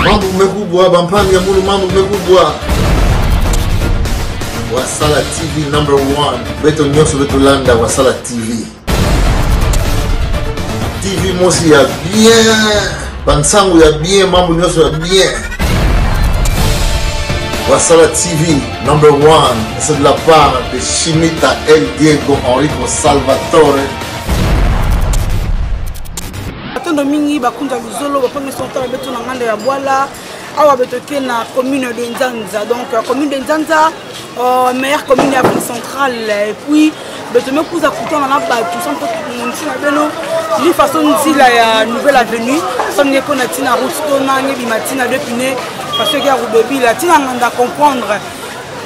Mambo kumekubwa, bampangi ya mulu mambo kumekubwa. Wasala TV #1. Beto nyoso beto landa Wasala TV. TV mosi ya bien. Bansangu ya bien, mambo nyoso ya bien. Wasala TV #1. C'est de la part de Chimita El Diego Enrico Salvatore. Atondo mingi bakunda luzolo bapange sonta beto na nganda ya Bwala. Awa betoke na commune de Nzanza. Donc commune de Nzanza, meilleure commune d'Afrique centrale. Et puis betome kuza kutana na ba tout sans monti na beno ni façon nzila ya nouvelle avenue. Sonne ko na tina route to na ngebi matina depuis parce que ya rubebi la tina nganda comprendre.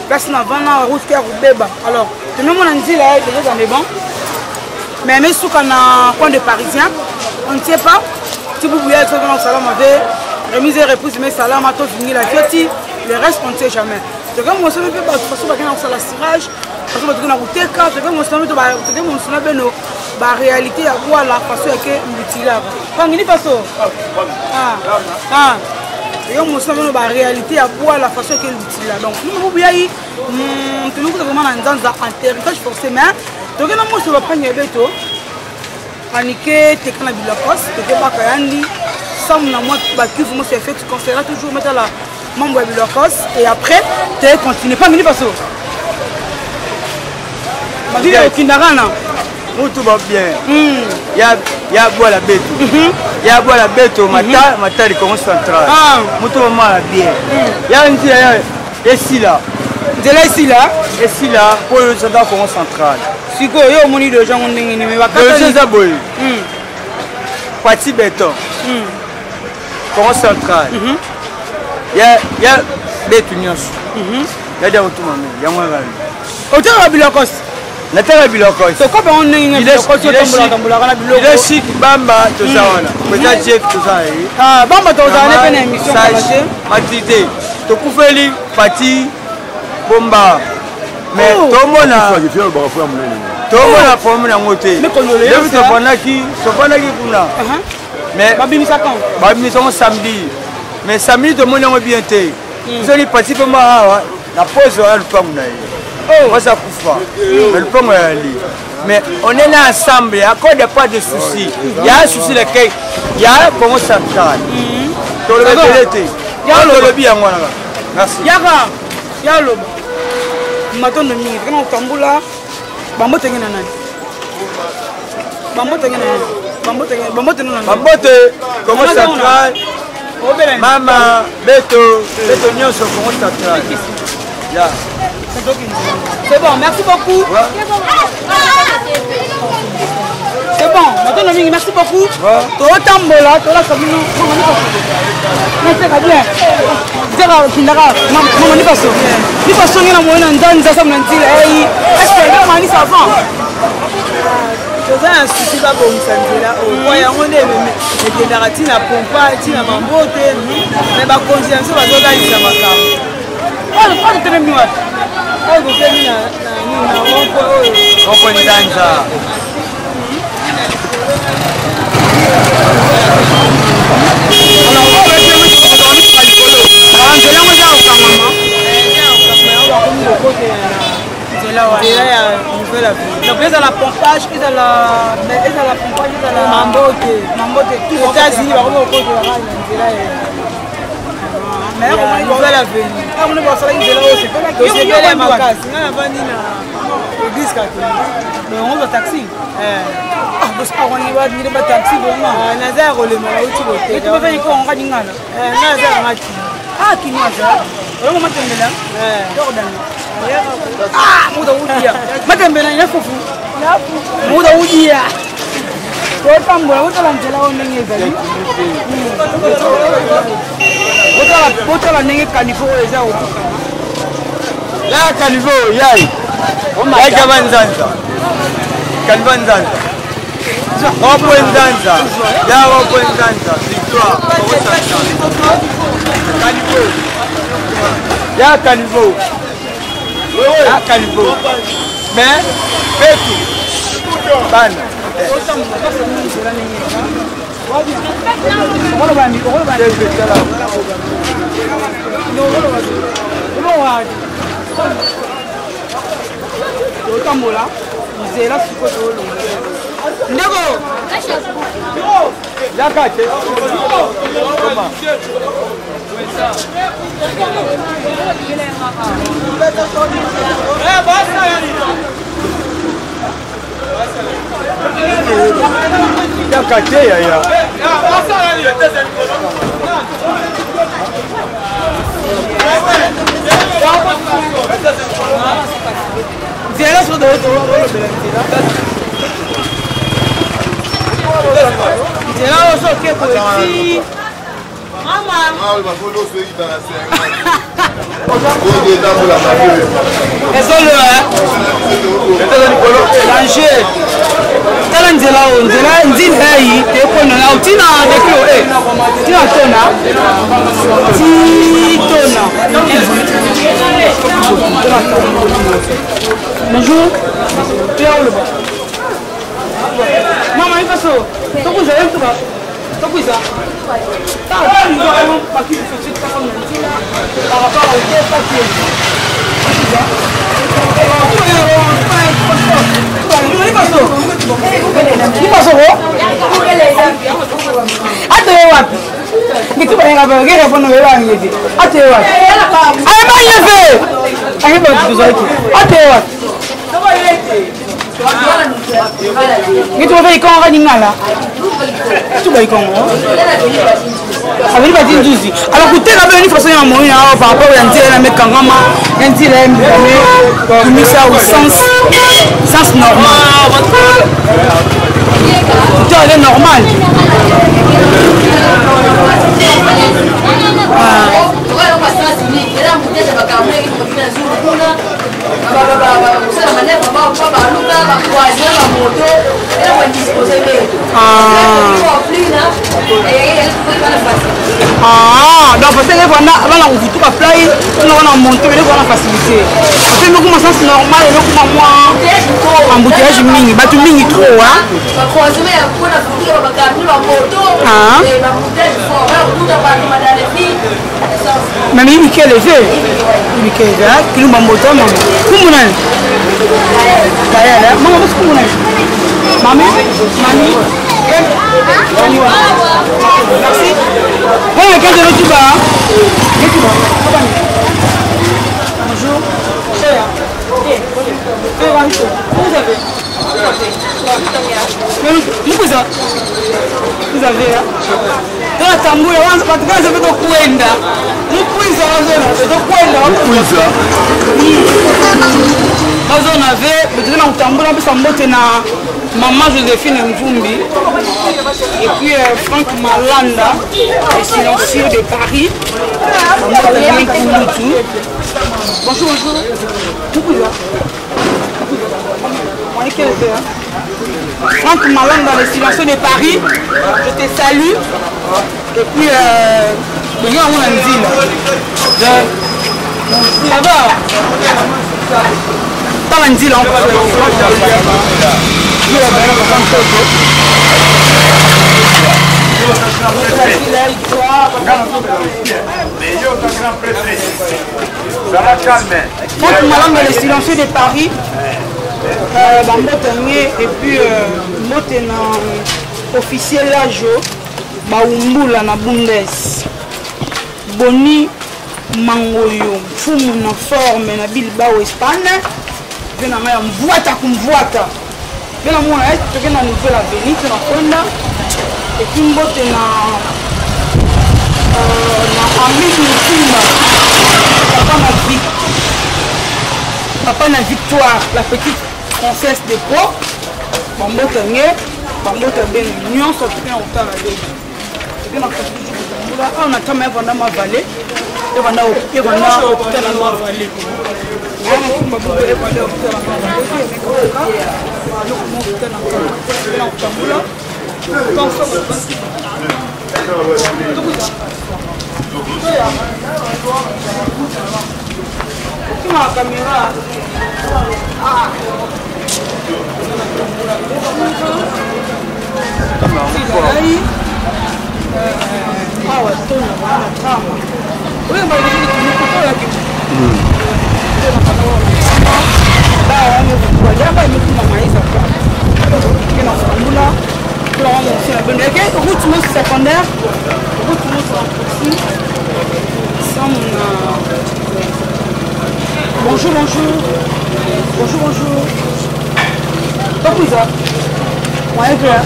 Place na vana route ya rubeba. Alors te même on nzila déjà dans les bancs. Mais souka na coin de parisien, on ne sait pas. Si vous voulez être dans salam avec remise et repousse, mais salam à tous, la fiati, le reste on ne sait jamais. C'est comme on se met pas de façon à la cirage, parce que on a route car c'est comme on se met la réalité à quoi la façon que l'utiliser. Quand il passe et on se met la réalité à quoi la façon que l'utiliser. Donc nous vous voyez, nous vraiment dans un territoire forcément. Donc on se va prendre les bétos. Paniquer, t'es quand la bilakos, t'es pas kayandi. Ça, moi, qui vous fait fait, tu conseilleras toujours mettre la membre de bilakos et après, tu continues pas mini passo. Ma vie est kindarana. Tout va bien. Il y a boire la bête. Il y a boire la bête au matin, il commence central. Tout va mal bien. Il y a une ici là. De là ici là. Ici là, pour le central commence central. Si vous avez un moni de gens, on n'est pas capable. Parti béton. Comment central. Il y a des unions. Il y a des retours. Il y a moins de autant à Bilakos. La terre est Bilakos. C'est quoi on est il est chic, Bamba, tout ça. Peut-être tout ça. Ah, Bamba, tu as une émission. Activité. Tu peux faire les parties Bomba. Mais tout le monde a formé un côté. Mais samedi. Mais samedi, tout le monde a bien été. Vous allez participer à la pause à l'Upamuna. Moi, ça couvre. Mais l'Upamuna est allé. Mais on est là ensemble, il n'y a pas de soucis. Il y a un souci lequel il y a un comment ça travaille. Tout le monde est été. Il y a le bien. Merci. Il y a le matin de minuit, quand on tamboule là, bambo tengue nana. Bambo tengue nana. Bambo tengue nana. Bambo te, comment ça travaille? Maman, Beto Nyonso, comment ça travaille? C'est bon, merci beaucoup. C'est bon, matin de minuit, merci beaucoup. Tu as tamboula, tu as la commune. Non, c'est pas bien. Maman, ni pas ça. Ni pas ça, ni la moyenne dans ça, ça me dit, hey, est-ce que la manie ça va? Je vais un souci pas bon, ça me dit là. Oh, ouais, on est les générations à pompa, tu n'as pas beauté, mais ma conscience va donner à ma carte. Oh, tu t'es mieux. Oh, tu t'es mieux. On peut une danse. Donc ils ont la pompage, ils ont la pompage, ils ont la mambote. Les États-Unis, ils ont mais on nouvelle avenue. On ne va pas aller là aussi. C'est belle ma casse. On a vendu na église catholique. Mais on va taxi. Parce qu'on y va dire pas taxi vraiment. Nazar le mal au tu peux venir quoi on va dire là. Nazar mati. Ah qui nous ça. On va mettre là. Jordan. Ah muda udia. Mettre là il faut fou. Muda udia. Toi tambora, vous allez là on est allé. Bota la nenge caniveau eza au la caniveau yai yai kabanzanza kanbanzanza opo nzanza ya opo nzanza victoire caniveau ya caniveau mais petu bana Bonjour. Maman, il passe. T'as quoi ça? T'as quoi ça? T'as pas qui fait ça comme ça par rapport au papier. Il passe où? Attends, wapi? Gitu banyak apa? Gak apa nih orang ini? Attends, wapi? Ayo main ya, ayo bantu saya. Attends, wapi? Gitu apa ikan orang ini nala? Itu baik ikan oh. Abis baca juzi. Kalau kita nak beli fason yang mau ya, apa yang dia nak makan apa? Yang dia nak beli, misal sens normal. Itu ada normal. Donc parce que là on vit tout à plat, on a monté, on a facilité. Parce que nous commençons c'est normal et nous commençons moins embouteillage mini, bah tu mini trop hein. Mais il est élevé, il est élevé, qui nous m'embouteille maman. Comment on est? Maman qu'est-ce qu'on est? Mamie, mamie. Merci. Voilà, quand je le bas. Bonjour. Vous avez. Vous avez là. Dans la tambour, on se bat quand je vais au Kuenda. Nous puisons au Kuenda. On avait, peut-être dans le tambour, on peut s'emboîter na Maman Joséphine Mvumbi et puis Franck Malanda, le silencieux de Paris. Bonjour, bonjour. On est quelle heure? Franck Malanda, le silencieux de Paris. Je te salue. Et puis, regarde mon ami là. Ça va? Pas un deal en le silencieux de Paris, et puis officiel Lajo, Baumbula na Bundes, Boni Mangoyo, Fumu na forme na Bilbao Espagne. Je vais mvuata kumvuata. Je vais aller na nouvelle avenue na Konda. Et puis mbote na Amis Mutimba. Papa na Victoire, la petite princesse de Pau. Mbote ngé, mbote ben union so tu na utala de. Je vais na là on attend même pendant ma vallée. Et pendant ma vallée. Oui, mais secondaire, bonjour, bonjour. Bonjour, bonjour. Pas plus ça. Ouais, bien.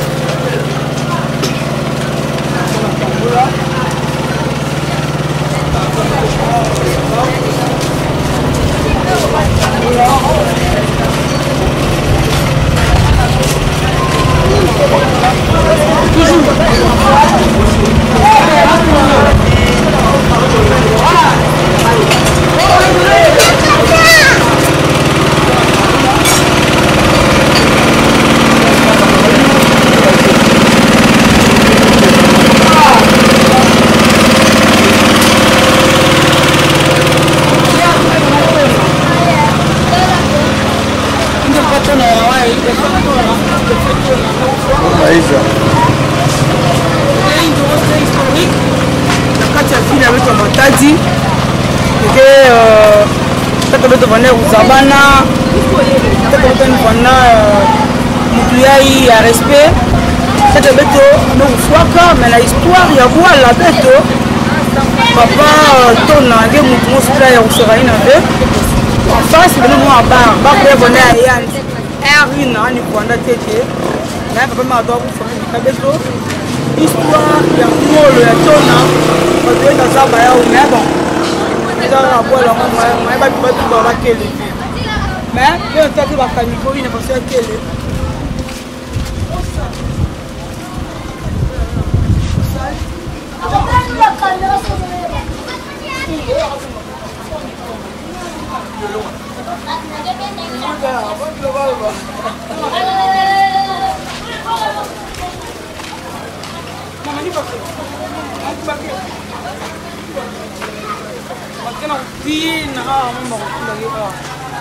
Uzabana, il y a respect. C'est un béto, nous mais la histoire, il y a voir la béto. Papa, ton nagé, nous sommes là, on sera une avec. En face, nous sommes à bar, bar pour venir à Yann. Erwin, on est pour la tête. Mais papa m'a donné un béto. Histoire, il y a un le ton, on doit être à Zabaya ou mais bon. Mais il y a un tas de familles qui ne peuvent pas être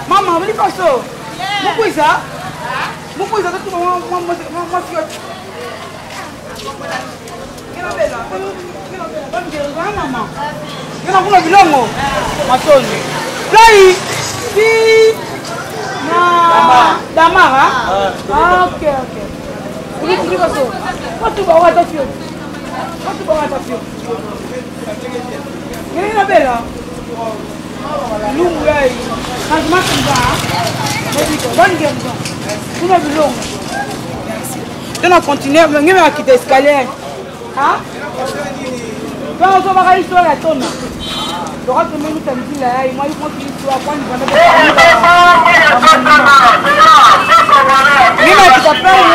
Mama, vem cá, só. Não coisa? Não coisa, tu uma fiota. Que na bela? Vamos ver, vai, mamãe. Que na bula bilongo. Matoni. Play. Si. Na. Damara. Ok. Vem cá, só. Quanto vai dar fiota? Que na bela? Lungai, quand je m'attends pas, on a continué, on a quitté l'escalier. Hein? Quand on va aller sur la tonne, je crois que nous sommes dit là, et moi, il faut qu'il soit point de vue. Mais là, tu t'appelles,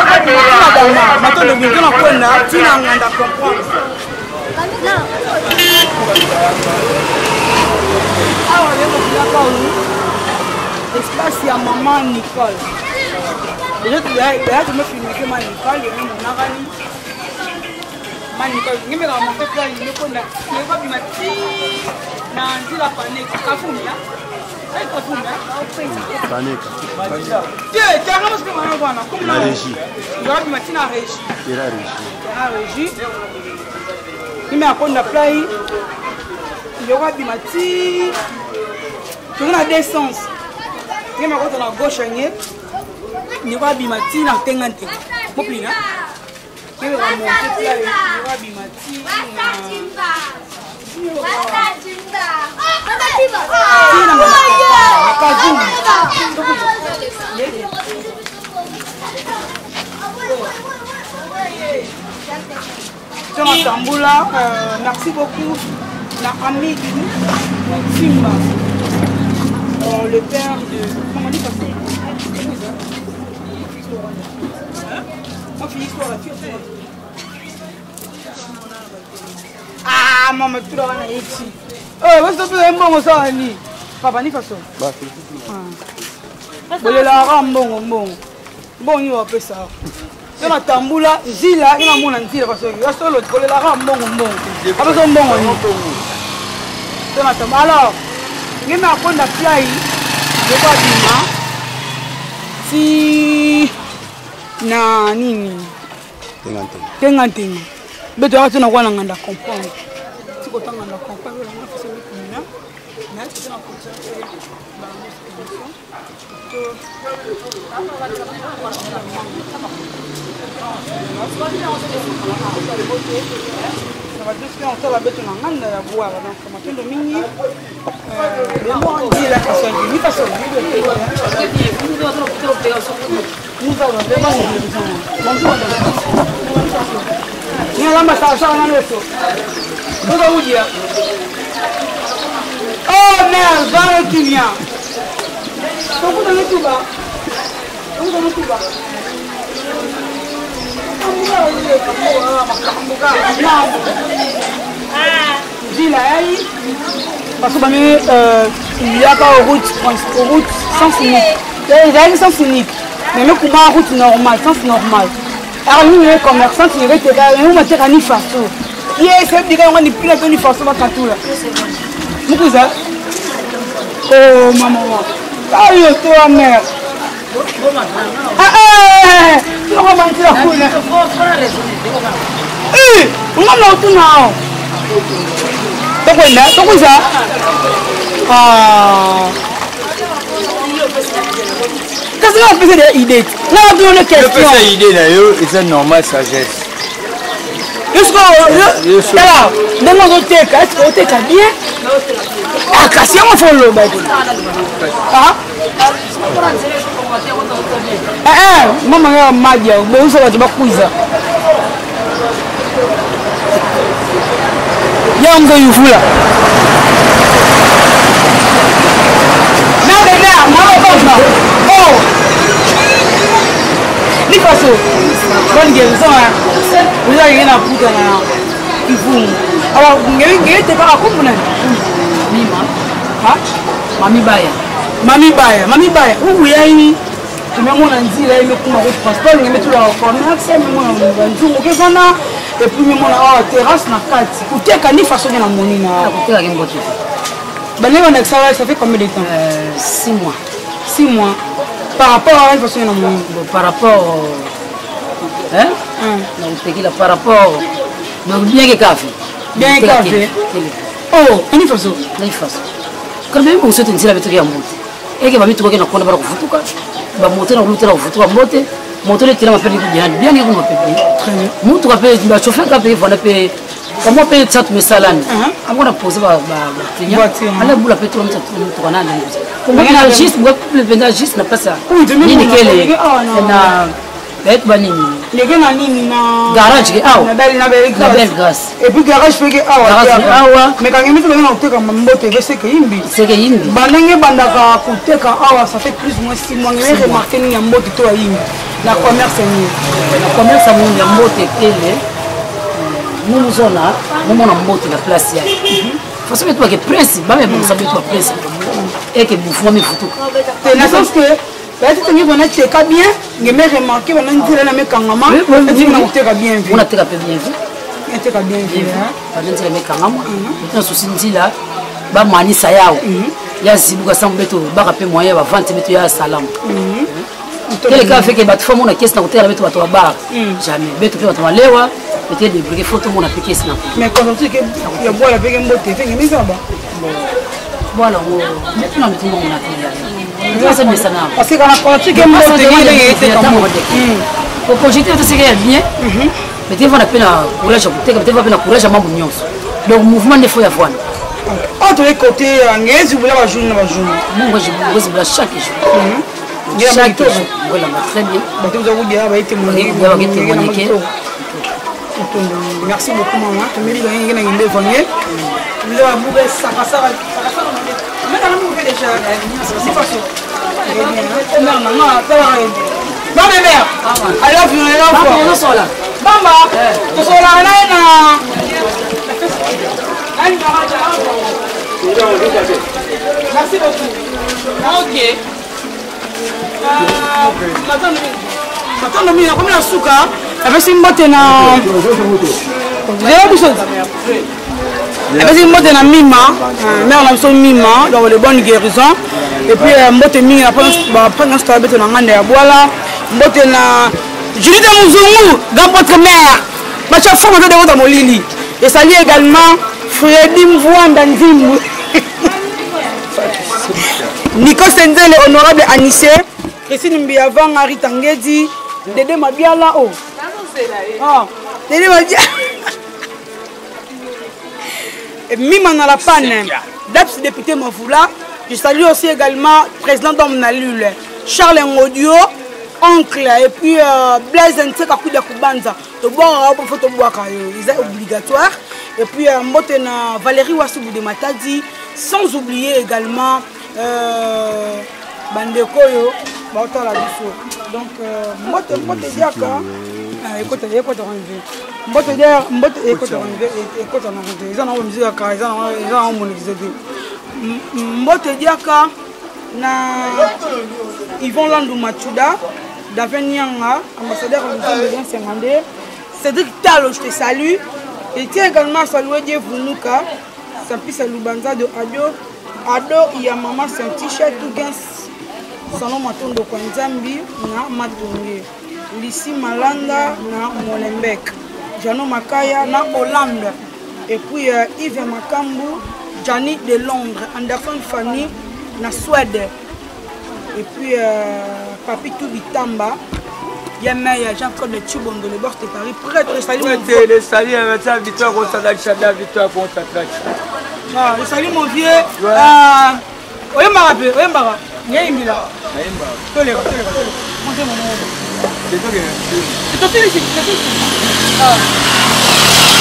maintenant, le boulot, on a tu n'as rien à comprendre. Espace ya maman Nicole. Déjà tu as me filmer que maman Nicole et même mon arani. Maman Nicole, ni me la monter là, il me connaît. Mais pas bi mati. Na ndi la panique. Kafumia. Ai kafumia. Panique. Tiens, tu as ramassé comment bwana? Comme la régie. Tu as bi mati na régie. La régie. Il m'a appris à play. Il y aura bi mati. Tu as des sens. Il m'a appris à la gauche nier. Il y aura bi mati na tengante. Mopina. Il y aura mon petit là, il y aura bi mati. Tamboula, merci beaucoup. La amie de Simba, le père de. Comment on dit ça? Ah, maman, tu dois aller ici. Oh, what's up, un bon ça, Annie? Papa, ni façon. Bon, le ram bon, bon, il va faire ça. Il y a tamboula, zila, il y a mon anti parce que il y a solo, le ram bon. Après son bon, alors, il m'a appris à fly. Je vois dima. Si na nini? Tengantenga. Mais tu as tu n'as pas l'engagement comprendre. tu autant dans la campagne, on a fait ce commun. Mais c'est un projet oh merde, va qui vient. Vous donnez tout bas. Vous donnez tout bas. Parce que il y a pas de route sens unique. Il y a une sens unique. Mais même pour ma route normale, sens normal. Alors nous les commerçants qui restent là, nous mettons à Nifaso. Il y a ces petits gars on est plus à Nifaso va tout là. Vous ça? Oh maman. Ah yo toi mère. Ah tu vas mentir à quoi là? On a tout là. Donc ça. Ah. Qu'est-ce que vous faites des idées? Là on donne question. Je fais des idées là, c'est normal sagesse. Est-ce que là, dans nos hôtels, est-ce que l'hôtel est bien? Ah, cassez on fait le bail. Ah? Maman a magia, mais ça va te bakouiza. Ya on va y vouloir. Non mais là, maman oh. Ni façon. Bonne guérison hein. Vous avez rien à foutre là. Il faut. Alors, vous n'avez pas à comprendre. Mima. Ah? Mami Baya. Mami Baya. Où est Aini? Tu mets mon andi là, il me coupe mon passeport, il me met tout là. Quand on a accès, moi on va dire OK sana. Et puis mon terrasse na 4. Pour te cani façon de la monnaie na. Pour te gagner beaucoup. Ben là on a ça fait combien de temps? 6 mois. 6 mois. Par rapport à la façon de la monnaie. Par rapport hein? Non, par rapport donc bien que café. Bien que café. Oh, une façon. Une façon. Quand même on se tient là avec tout le monde. Et que va mettre quelqu'un dans le futuka. Va monter dans le futuka monter. Monter le terrain faire bien bien que on peut. Très bien. Nous tu rappelles le chauffeur qui paye voilà payer comment payer ça mais salane. Avant de poser ba client. Allez vous la payer tout le monde tout on a là. Comment il juste le vendeur n'a pas ça. Ni nickel. Na et banini. Les gars na nini na garage qui ah. Na belle grâce. Et puis garage fait que ah. Mais quand il met le nom te comme mbote c'est que yimbi. C'est que yimbi. Bandenge bandaka kuteka ah ça fait plus ou moins 6 mois mais remarqué ni mbote to yimbi. La commerce ni. La commerce ni mbote tele. Nous zona, nous na mbote la place ya. Faut savoir toi que principe, ba même savoir toi principe. Et que vous fumez photo. C'est la sens que peut-être que vous n'êtes pas bien, mais remarquez on a une telle na kangama, on a bien vu. On a très bien vu. On a bien vu hein. On a très bien kangama. Maintenant souci ndila ba manisa yao. Ya sibuka sambeto ba rapé moyen ba vente beto ya salam. Quel cas fait que bat femme on a caisse na hôtel beto bato ba jamais. Beto pe bato malewa, peut-être des briques photo on a piqué ça. Mais quand on dit que il y a boire avec un mbote, fait mais ça va. Voilà, maintenant tout le monde a fait. Parce que quand on a que mbote il était comme au projet tout ce qui est bien. Mais tu vas appeler courage pour te tu vas appeler courage à mambo nyonso. Donc mouvement de fou ya voile. Autre côté ngezi vous la journée na journée. Moi je vous chaque jour. Chaque jour. Voilà, très bien. Bah tu vous dire ba été mon merci beaucoup maman. Tu me dis que il y a une belle famille. Vous avez bouger ça ça. Mais quand vous faites déjà c'est facile. Non non non, non mais mère. I love you, I love you. Non sola. Mama, tu sola na. Merci beaucoup. OK. Maintenant mimi comme la souka, avec une botte na. Avec une botte na mima, mère na so mima dans les bonnes guérisons et puis botte mimi après prendre ça avec na ngande ya boala, botte na Julie de Muzungu dans votre mère. Ma chef femme de molili. Et salut également Freddy Mvouanda Ndimbu. Nico Senzele, honorable Anissé. Christine Mbiavan, Harry Tangedi. Dédé Mabiala. Oh. Dédé Mabiala. Mima dans la panne. Daps député Mavoula. Je salue aussi également le président d'Omnalul, Charles Ngodio, oncle, et puis Blaise Nteka Koudia Koubanza. De boire, il faut boire, c'est obligatoire. Et puis Valérie Wassou de Matadi, sans oublier également Bandekoyo, donc Mbote Diaka, écoute, Mbote Diaka na Yvon Landou Machuda, Daven Nyanga, ambassadeur de l'Union Sémandaire. Cédric Talo, je te salue. Et tiens également à saluer Dieu Vunouka, Sampi Salubanza de Ado Yamama, c'est un t-shirt tout gain. Salon Matondo Kwanzambi, na Matonge. Lissi Malanda, na Molenbeek. Jano Makaya, na Hollande. Et puis Yves Makambu, Gianni de Londres, Anderson Fanny, na Suède. Et puis Papitou Bitamba, Yamaya, Jean-Claude de Tchibondo, le bord de Paris, prêtre, salut mon vieux. Le salut, victoire contre Chada, victoire contre Atlanta. Le salut mon vieux. Oyembara, Oyembara, Nyaimbila. Tolé, montez mon nom. C'est toi qui es ici.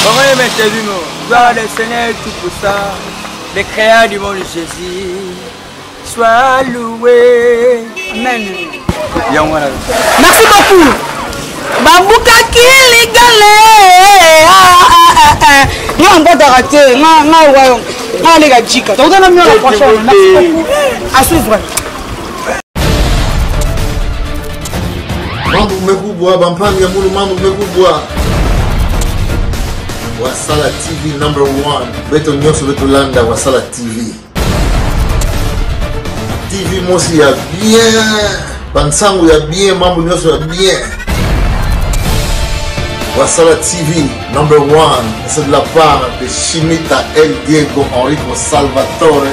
Comment est maintenu, nous? Gloire le Seigneur, tout pour ça. Le créateur du monde de Jésus. Sois loué. Amen. Merci beaucoup. Bambuka Kiligale. Non, on va t'arrêter. Non, les gars, Jika. Donc, on a mis la prochaine. Merci beaucoup. À suivre. Mambo mekubwa, Bampani ya Mulu, Mambo mekubwa. Wasala TV #1. Beto Nyoso Beto Landa, Wasala TV. TV mosi ya bien. Bansangu ya bien, Mambo Nyoso ya bien. Wasala TV #1. C'est de la part de Chimita El Diego Enrico Salvatore.